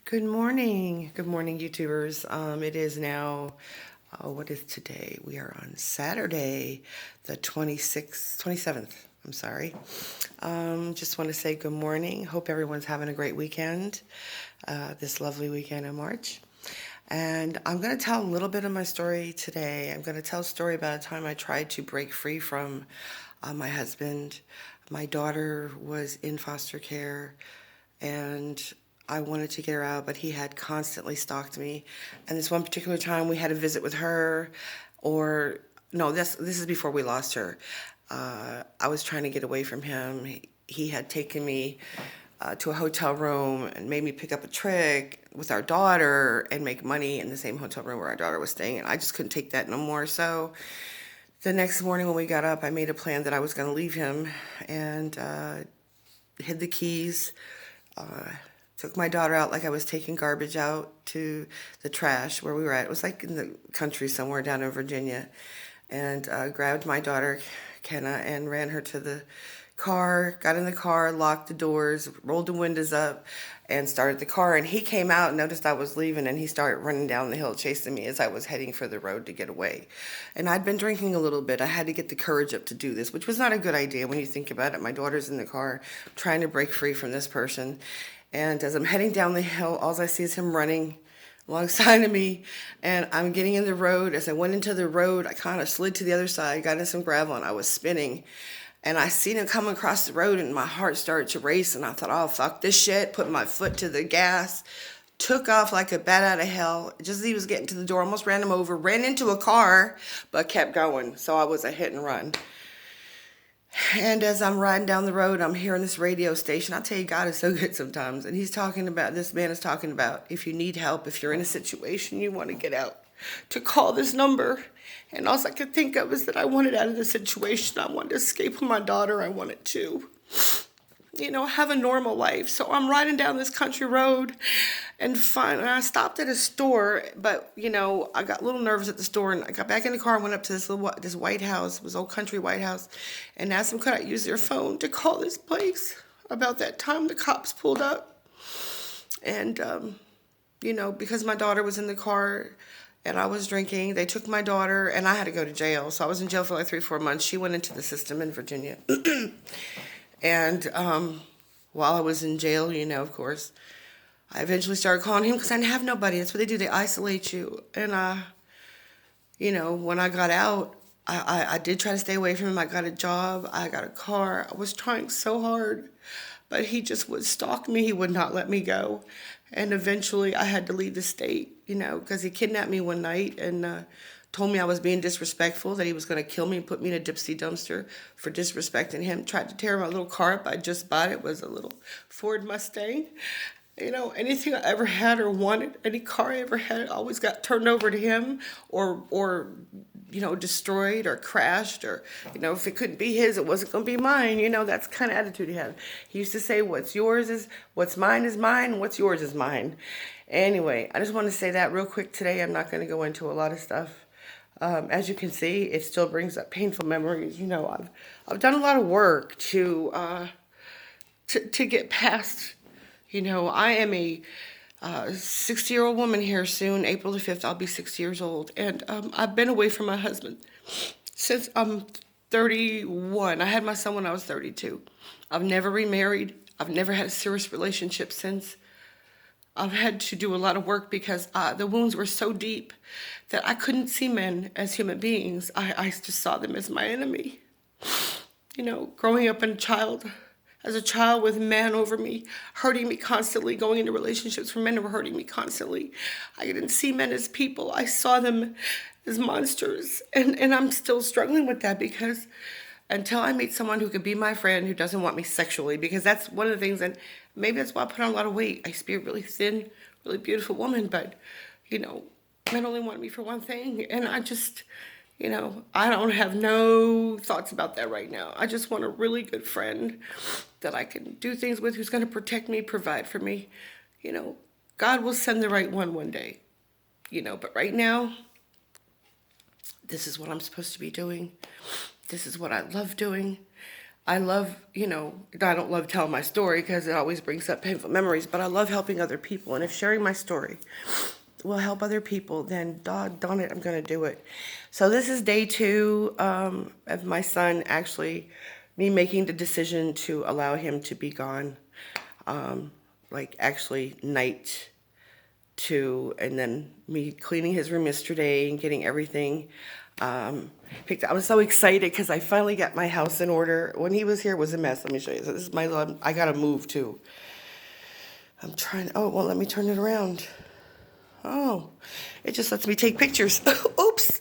Good morning. Good morning, YouTubers. It is now, what is today? We are on Saturday, the 26th, 27th. I'm sorry. Just want to say good morning. Hope everyone's having a great weekend, this lovely weekend in March. And I'm going to tell a little bit of my story today. I'm going to tell a story about a time I tried to break free from my husband. My daughter was in foster care, and I wanted to get her out, but he had constantly stalked me. And this one particular time, we had a visit with her, or no, this is before we lost her. I was trying to get away from him. He had taken me to a hotel room and made me pick up a trick with our daughter and make money in the same hotel room where our daughter was staying. And I just couldn't take that no more. So the next morning when we got up, I made a plan that I was going to leave him and hid the keys. Took my daughter out like I was taking garbage out to the trash where we were at. It was like in the country somewhere down in Virginia. And grabbed my daughter, Kenna, and ran her to the car, got in the car, locked the doors, rolled the windows up, and started the car. And he came out and noticed I was leaving, and he started running down the hill chasing me as I was heading for the road to get away. And I'd been drinking a little bit. I had to get the courage up to do this, which was not a good idea when you think about it. My daughter's in the car trying to break free from this person. And as I'm heading down the hill, all I see is him running alongside of me, and I'm getting in the road. As I went into the road, I kind of slid to the other side, got in some gravel, and I was spinning. And I seen him come across the road, and my heart started to race, and I thought, oh, fuck this shit, put my foot to the gas, took off like a bat out of hell. Just as he was getting to the door, almost ran him over, ran into a car, but kept going. So I was a hit and run. And as I'm riding down the road, I'm hearing this radio station. I tell you, God is so good sometimes. And this man is talking about if you need help, if you're in a situation you want to get out, to call this number. And all I could think of is that I wanted out of the situation. I wanted to escape with my daughter. I wanted to, have a normal life. So I'm riding down this country road, and finally I stopped at a store, but I got a little nervous at the store, and I got back in the car and went up to this White House, this old country White House, and asked them could I use their phone to call this place about that time the cops pulled up. And because my daughter was in the car and I was drinking, they took my daughter, and I had to go to jail. So I was in jail for like 3-4 months. She went into the system in Virginia. And while I was in jail, of course, I eventually started calling him because I didn't have nobody. That's what they do. They isolate you. And, when I got out, I did try to stay away from him. I got a job. I got a car. I was trying so hard. But he just would stalk me. He would not let me go. And eventually I had to leave the state, because he kidnapped me one night and told me I was being disrespectful, that he was going to kill me and put me in a Dipsy dumpster for disrespecting him. Tried to tear my little car up. I just bought it. Was a little Ford Mustang. Anything I ever had or wanted, any car I ever had, always got turned over to him or destroyed or crashed, or, if it couldn't be his, it wasn't going to be mine. That's the kind of attitude he had. He used to say, what's mine is mine, what's yours is mine. Anyway, I just want to say that real quick today. I'm not going to go into a lot of stuff. As you can see, it still brings up painful memories. I've done a lot of work to get past. I am a 60-year-old woman here soon. April the 5th, I'll be 60 years old. And I've been away from my husband since I'm 31. I had my son when I was 32. I've never remarried. I've never had a serious relationship since. I've had to do a lot of work because the wounds were so deep that I couldn't see men as human beings. I just saw them as my enemy. Growing up as a child with men over me, hurting me constantly, going into relationships where men were hurting me constantly. I didn't see men as people. I saw them as monsters. And I'm still struggling with that because until I meet someone who could be my friend, who doesn't want me sexually, because that's one of the things, and maybe that's why I put on a lot of weight. I used to be a really thin, really beautiful woman, but, men only want me for one thing. And I just, I don't have no thoughts about that right now. I just want a really good friend that I can do things with, who's going to protect me, provide for me. God will send the right one day, but right now, this is what I'm supposed to be doing. This is what I love doing. I love, I don't love telling my story because it always brings up painful memories, but I love helping other people. And if sharing my story will help other people, then doggone it, I'm going to do it. So this is day 2 of my son actually, me making the decision to allow him to be gone, like actually night 2, and then me cleaning his room yesterday and getting everything picked up. I was so excited because I finally got my house in order. When he was here, it was a mess. Let me show you. So this is my, I got to move too. I'm trying, oh, well, let me turn it around. Oh, it just lets me take pictures. Oops.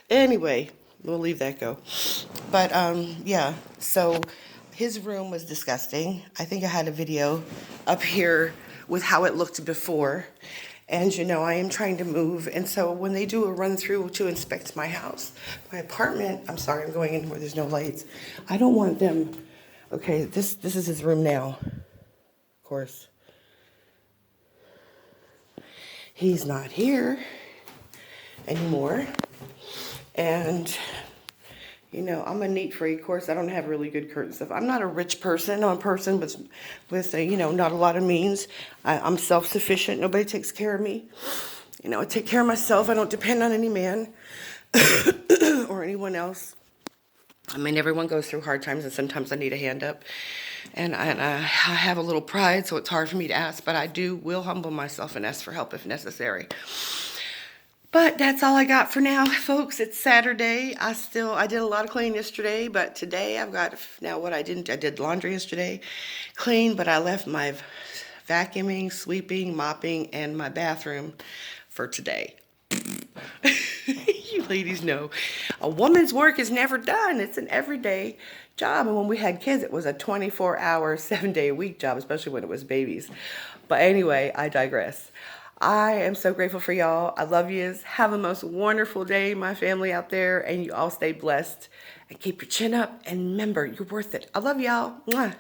Anyway, we'll leave that go. But yeah, so his room was disgusting. I think I had a video up here with how it looked before. And I am trying to move. And so when they do a run through to inspect my house, my apartment, I'm sorry, I'm going in where there's no lights. I don't want them, okay, this is his room now, of course. He's not here anymore. And, I'm a neat freak. Of course, I don't have really good curtain stuff. I'm not a rich person. I'm a person with not a lot of means. I'm self-sufficient. Nobody takes care of me. I take care of myself. I don't depend on any man or anyone else. I mean, everyone goes through hard times, and sometimes I need a hand up. And I have a little pride, so it's hard for me to ask, but I will humble myself and ask for help if necessary. But that's all I got for now, folks. It's Saturday. I did a lot of cleaning yesterday, but today I've got, now what I did laundry yesterday, clean, but I left my vacuuming, sweeping, mopping, and my bathroom for today. You ladies know, a woman's work is never done. It's an everyday job. And when we had kids, it was a 24-hour, 7-day-a-week job, especially when it was babies. But anyway, I digress. I am so grateful for y'all. I love yous. Have a most wonderful day, my family out there, and you all stay blessed and keep your chin up. And remember, you're worth it. I love y'all. Mwah.